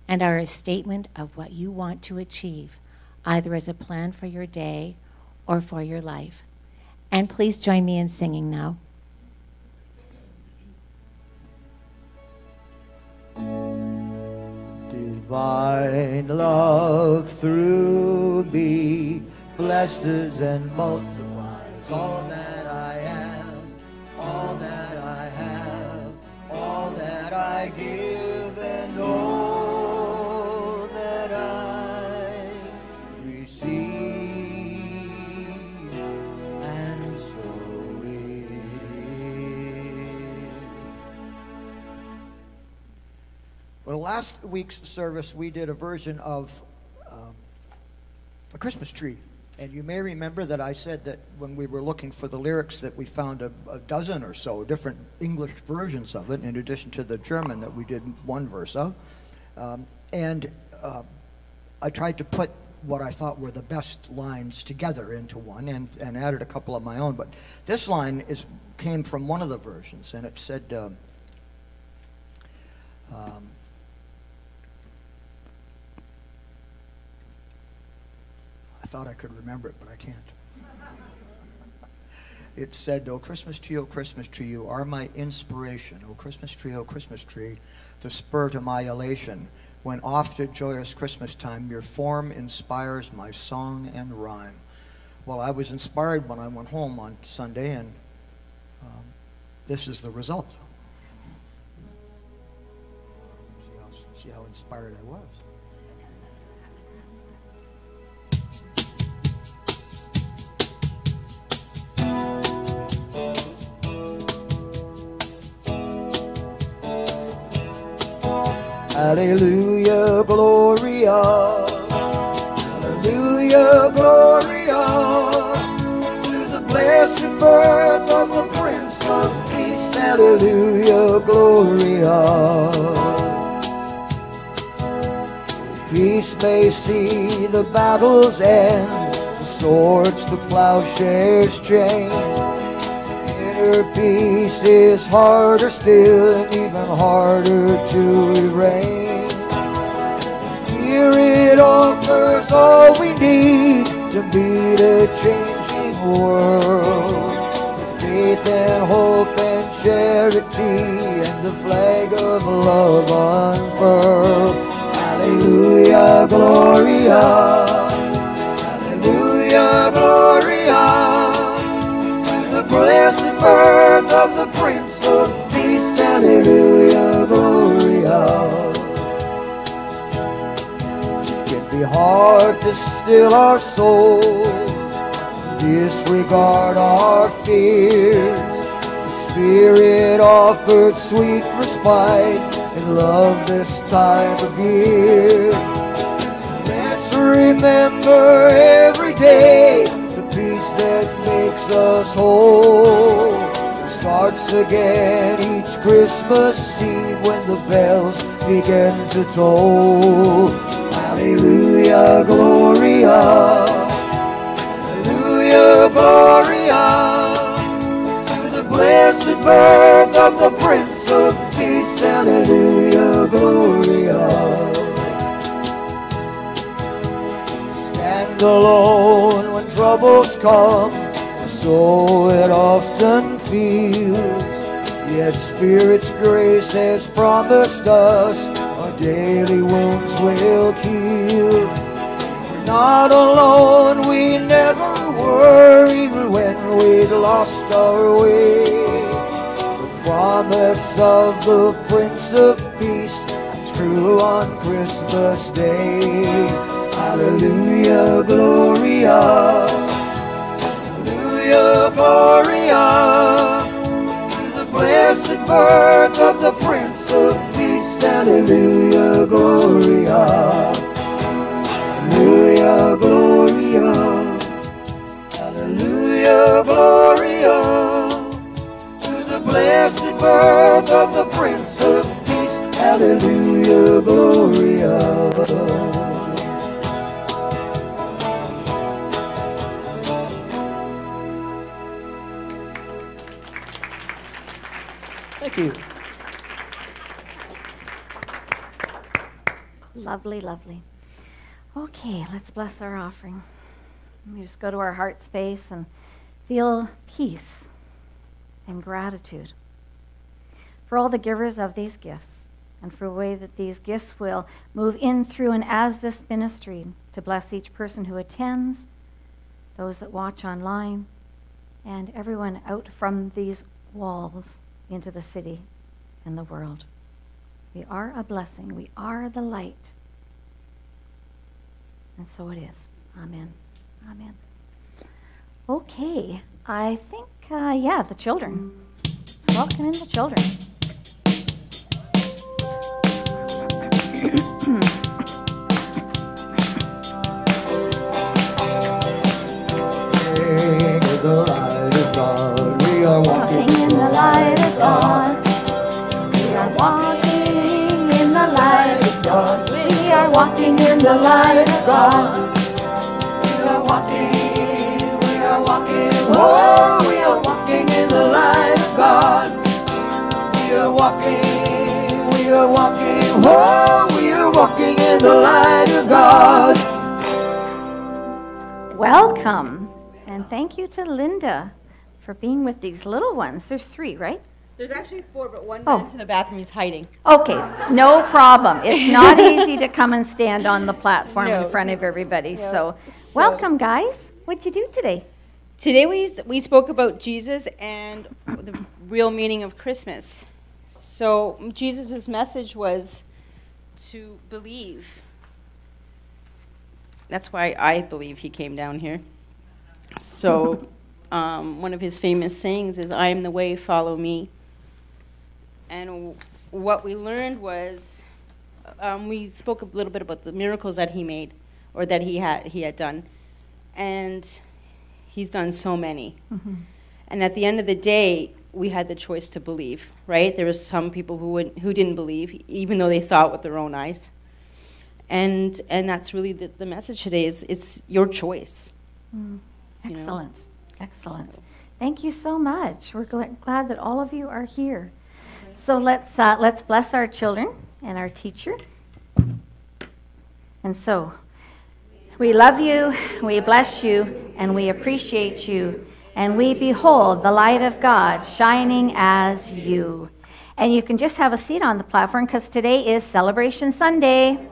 and are a statement of what you want to achieve, either as a plan for your day or for your life. And please join me in singing now. Divine love through me blesses and multiplies all that I am, all that I have, all that I give, and all that I receive. And so it is. Well, last week's service, we did a version of a Christmas tree. And you may remember that I said that when we were looking for the lyrics that we found a dozen or so different English versions of it, in addition to the German that we did one verse of. I tried to put what I thought were the best lines together into one and added a couple of my own. But this line came from one of the versions, and it said, I thought I could remember it, but I can't. It said, "O Christmas tree, you are my inspiration. O Christmas tree, the spur to my elation. When oft at joyous Christmas time, your form inspires my song and rhyme. Well, I was inspired when I went home on Sunday, and this is the result. See how inspired I was. Hallelujah, Gloria. Hallelujah, Gloria. To the blessed birth of the Prince of Peace. Hallelujah, Gloria. Peace may see the battles end, the swords, the plowshares change. Inner peace is harder still and even harder to erase. Spirit offers all we need to meet a changing world. With faith and hope and charity and the flag of love unfurled. Hallelujah, Gloria. Hallelujah, Gloria. The blessed birth of the Prince of Peace. Hallelujah, Gloria. It can be hard to still our souls, disregard our fears. The Spirit offered sweet respite in love this time of year. Let's remember every day the peace that makes us whole. It starts again each Christmas Eve when the bells begin to toll. Hallelujah, Gloria. Hallelujah, Gloria. To the blessed birth of the Prince of Peace. Hallelujah, Gloria. Stand alone when troubles come, so it often feels. Yet Spirit's grace has promised us our daily wounds will heal. We're not alone, we never were, even when we'd lost our way. The promise of the Prince of Peace is true on Christmas Day. Hallelujah, Gloria. Hallelujah, Gloria. To the blessed birth of the Prince of Peace. Hallelujah, Gloria. Hallelujah, Gloria. Hallelujah, Gloria. To the blessed birth of the Prince of Peace. Hallelujah, Gloria. Thank you. Lovely, lovely. Okay, let's bless our offering. We just go to our heart space and feel peace and gratitude for all the givers of these gifts and for the way that these gifts will move in, through, and as this ministry to bless each person who attends, those that watch online, and everyone out from these walls into the city and the world. We are a blessing. We are the light. And so it is. Amen. Amen. Okay. I think, the children. Let's welcome in the children. We are walking in the light of God. We are walking in the light of God. We are walking in the light of God. We are walking, oh, we are walking in the light of God. We are walking, oh, we are walking in the light of God. Welcome. And thank you to Linda for being with these little ones. There's 3, right? There's actually 4, but one Oh. went to the bathroom. He's hiding. Okay, no problem. It's not easy to come and stand on the platform No. in front of everybody. No. So, welcome, guys. What'd you do today? Today we spoke about Jesus and the real meaning of Christmas. So Jesus' message was to believe. That's why I believe he came down here. So one of his famous sayings is, "I am the way, follow me." And what we learned was, we spoke a little bit about the miracles that he made, or that he had done. And he's done so many. Mm-hmm. And at the end of the day, we had the choice to believe, right? There was some people who didn't believe, even though they saw it with their own eyes. And that's really the message today is it's your choice. Mm. You know? Excellent. Excellent. Thank you so much. We're glad that all of you are here. So let's bless our children and our teacher. And so, we love you, we bless you, and we appreciate you, and we behold the light of God shining as you. And you can just have a seat on the platform because today is Celebration Sunday.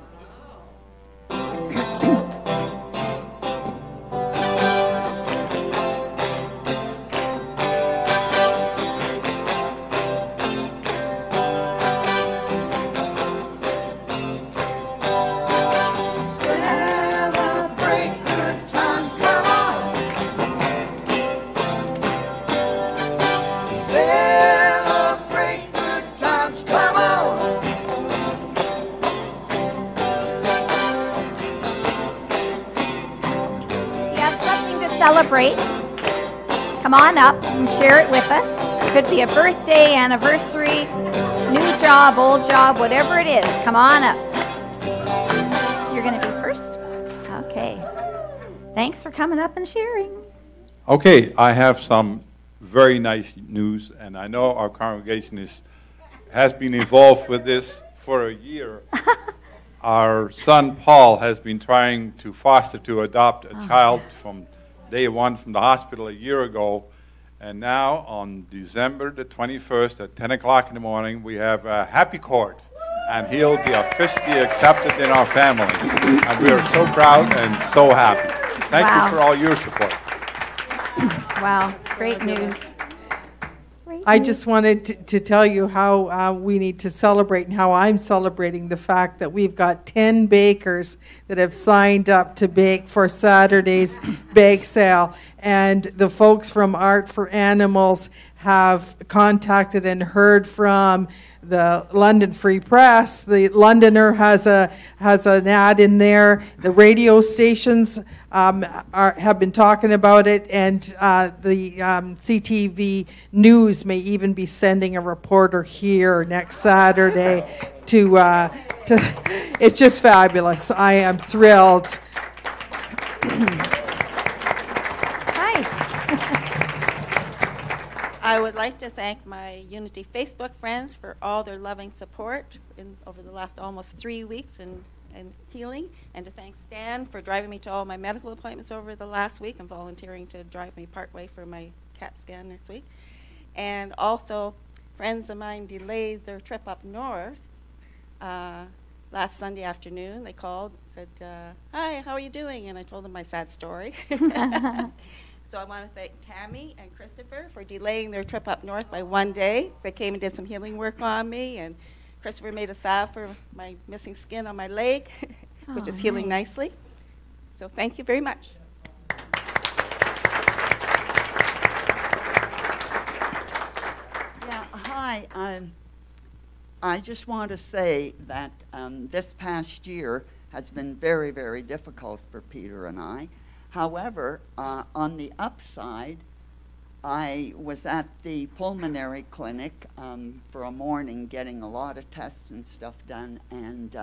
Celebrate good times, come on. Celebrate good times, come on. If you have something to celebrate, come on up and share it with us. It could be a birthday, anniversary, new job, old job, whatever it is. Come on up. You're going to be first? Okay. Thanks for coming up and sharing. Okay, I have some very nice news, and I know our congregation has been involved with this for a year. Our son Paul has been trying to foster to adopt a child from day one from the hospital a year ago, and now on December the 21st at 10 o'clock in the morning, we have a happy court, and he'll be officially accepted in our family, and we are so proud and so happy. Thank Wow. you for all your support. Wow, great news. I just wanted to tell you how we need to celebrate and how I'm celebrating the fact that we've got 10 bakers that have signed up to bake for Saturday's bake sale. And the folks from Art for Animals have contacted and heard from the London Free Press. The Londoner has an ad in there. The radio stations have been talking about it, and the CTV News may even be sending a reporter here next Saturday to. It's just fabulous. I am thrilled. I would like to thank my Unity Facebook friends for all their loving support over the last almost 3 weeks in healing, and to thank Stan for driving me to all my medical appointments over the last week and volunteering to drive me partway for my CAT scan next week. And also, friends of mine delayed their trip up north last Sunday afternoon. They called and said, "Hi, how are you doing?" And I told them my sad story. So I want to thank Tammy and Christopher for delaying their trip up north by 1 day. They came and did some healing work on me, and Christopher made a salve for my missing skin on my leg, which is healing nicely. So thank you very much. Yeah, hi. I just want to say that this past year has been very, very difficult for Peter and I. However, on the upside, I was at the pulmonary clinic for a morning getting a lot of tests and stuff done, and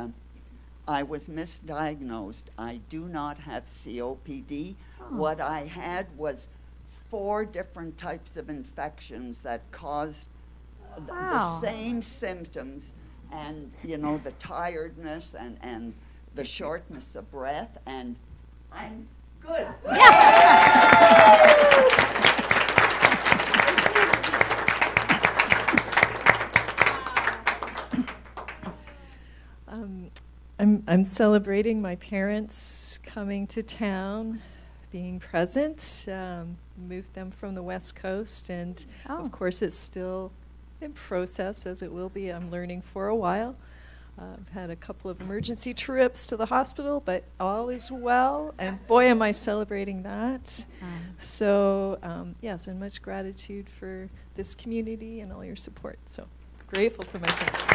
I was misdiagnosed. I do not have COPD. What I had was 4 different types of infections that caused the same symptoms, and the tiredness and the shortness of breath, and I'm good. I'm celebrating my parents coming to town, being present, moved them from the West Coast, and of course it's still in process, as it will be. I'm learning for a while. I've had a couple of emergency trips to the hospital, but all is well, and boy, am I celebrating that. So, yes, and much gratitude for this community and all your support. So, grateful for my parents.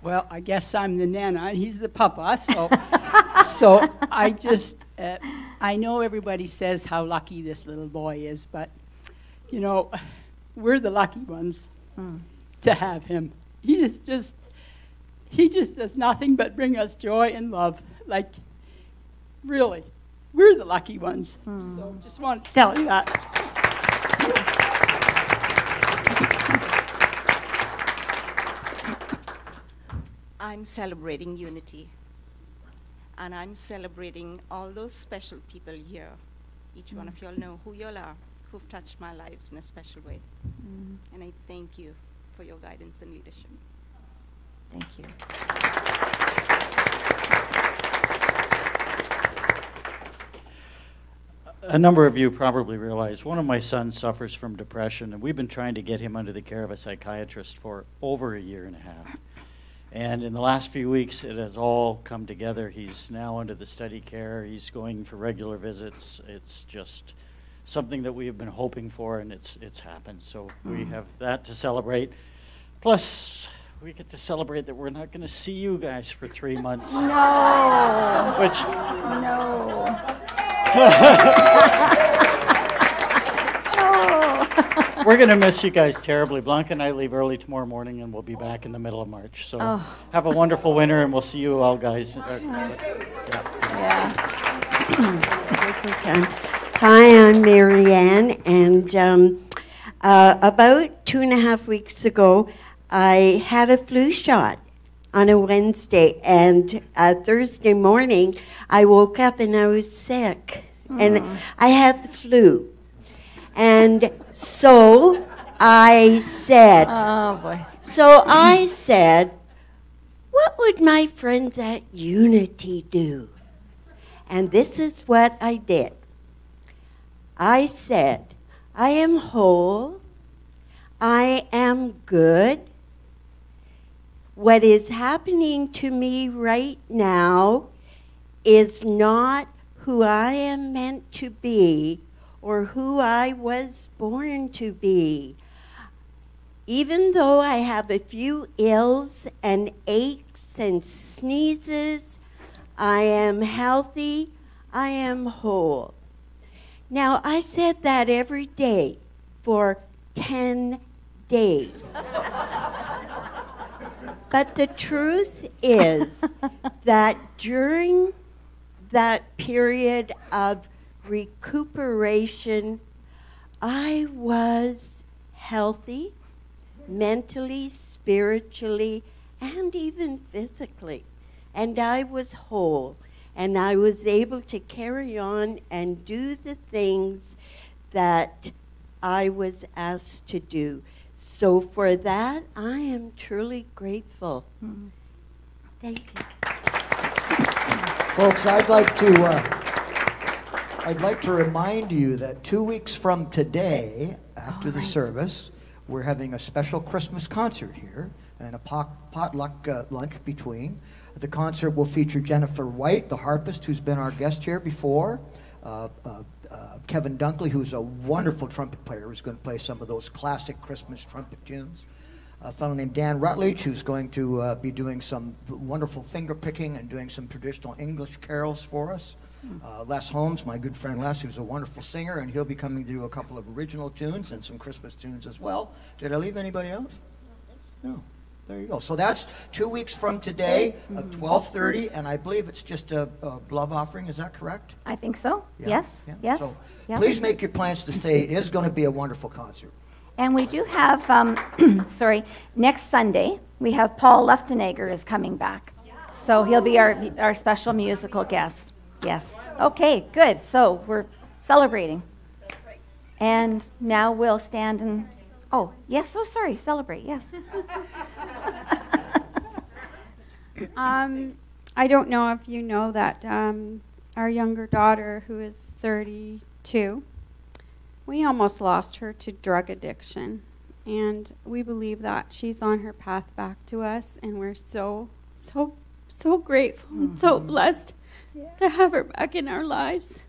Well, I guess I'm the nana, and he's the papa, so I just, I know everybody says how lucky this little boy is, but, you know, we're the lucky ones to have him. He just does nothing but bring us joy and love. Like, really, we're the lucky ones. So just want to tell you that. I'm celebrating unity. And I'm celebrating all those special people here. Each one of y'all know who y'all are, who've touched my lives in a special way. And I thank you for your guidance and leadership. Thank you. A number of you probably realize one of my sons suffers from depression, and we've been trying to get him under the care of a psychiatrist for over a year and a half. And in the last few weeks, it has all come together. He's now under the study care. He's going for regular visits. It's just something that we have been hoping for, and it's happened. So we have that to celebrate. Plus, we get to celebrate that we're not going to see you guys for 3 months. No. Which... No. We're going to miss you guys terribly. Blanca and I leave early tomorrow morning, and we'll be back in the middle of March. So have a wonderful winter, and we'll see you all guys. Hi, I'm Marianne, and about 2.5 weeks ago, I had a flu shot on a Wednesday, and Thursday morning, I woke up and I was sick, and I had the flu. And so I said, what would my friends at Unity do? And this is what I did. I said, I am whole, I am good. What is happening to me right now is not who I am meant to be or who I was born to be. Even though I have a few ills and aches and sneezes, I am healthy, I am whole. Now, I said that every day for 10 days. But the truth is that during that period of recuperation, I was healthy, mentally, spiritually, and even physically. And I was whole, and I was able to carry on and do the things that I was asked to do. So for that, I am truly grateful. Thank you. Folks, I'd like to remind you that 2 weeks from today, after the service, we're having a special Christmas concert here and a potluck lunch between. The concert will feature Jennifer White, the harpist, who's been our guest here before. Kevin Dunkley, who's a wonderful trumpet player, who's going to play some of those classic Christmas trumpet tunes. A fellow named Dan Rutledge, who's going to be doing some wonderful finger picking and doing some traditional English carols for us. Les Holmes, my good friend Les, who's a wonderful singer, and he'll be coming to do a couple of original tunes and some Christmas tunes as well. Did I leave anybody out? No. There you go. So that's 2 weeks from today at 12:30, and I believe it's just a love offering. Is that correct? I think so. Yeah. Yes. Yeah. Yes. So yeah. please make your plans to stay. It is going to be a wonderful concert. And we do have, next Sunday, we have Paul Luftenegger is coming back. So he'll be our special musical guest. Yes. Okay, good. So we're celebrating. And now we'll stand and Oh, yes, so sorry, celebrate, yes. I don't know if you know that our younger daughter, who is 32, we almost lost her to drug addiction. And we believe that she's on her path back to us, and we're so grateful and so blessed to have her back in our lives.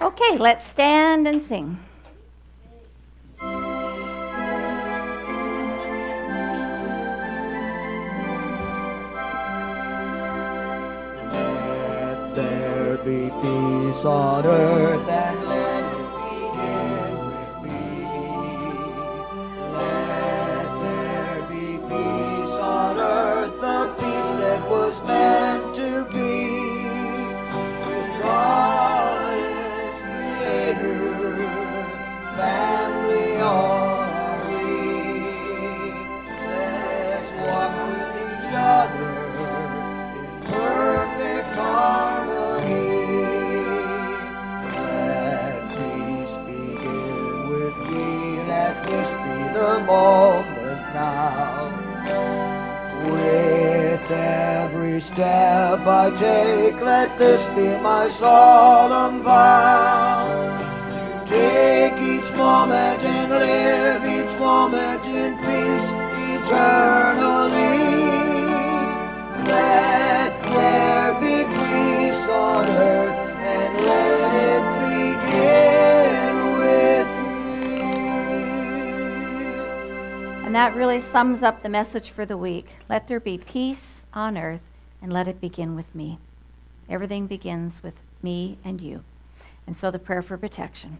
Okay, let's stand and sing. Let there be peace on earth and let it begin with me. Let there be peace on earth, the peace that was meant to be. With God as creator, family are we. Let's walk with each other in perfect harmony. Let peace begin with me. Let this be the moment now. With every step I take, let this be my solemn vow. To take each moment and live each moment in peace eternally. Let there be peace on earth and let it begin with me. And that really sums up the message for the week. Let there be peace on earth and let it begin with me. Everything begins with me and you. And so the prayer for protection.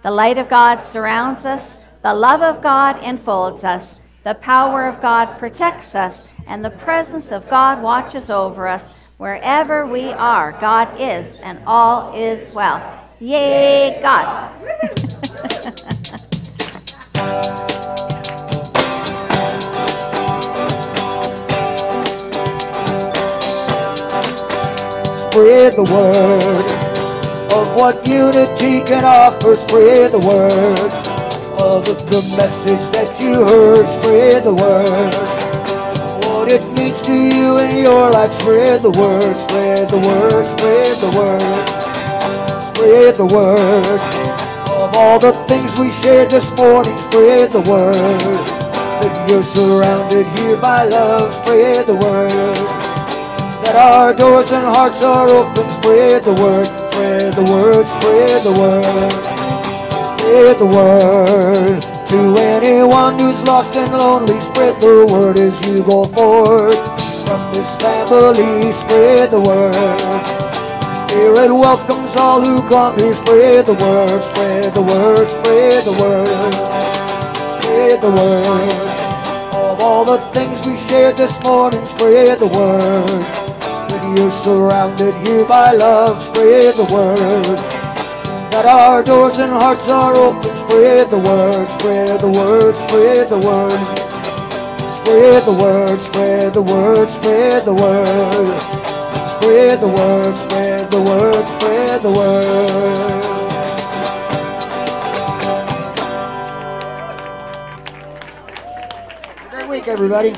The light of God surrounds us. The love of God enfolds us. The power of God protects us. And the presence of God watches over us. Wherever we are, God is, and all is well. Yay, God! Spread the word of what unity can offer. Spread the word of the message that you heard. Spread the word what it means to you in your life. Spread the word, spread the word, spread the word. Spread the word of all the things we shared this morning. Spread the word that you're surrounded here by love. Spread the word that our doors and hearts are open. Spread the word, spread the word, spread the word. Spread the word to anyone who's lost and lonely. Spread the word as you go forward from this family. Spread the word. Spirit welcomes all who come here. Spread the word, spread the word, spread the word. Spread the word of all the things we shared this morning. Spread the word. You're surrounded here by love. Spread the word that our doors and hearts are open. Spread the word, spread the word, spread the word. Spread the word, spread the word, spread the word. Spread the word, spread the word, spread the word. Great week, everybody.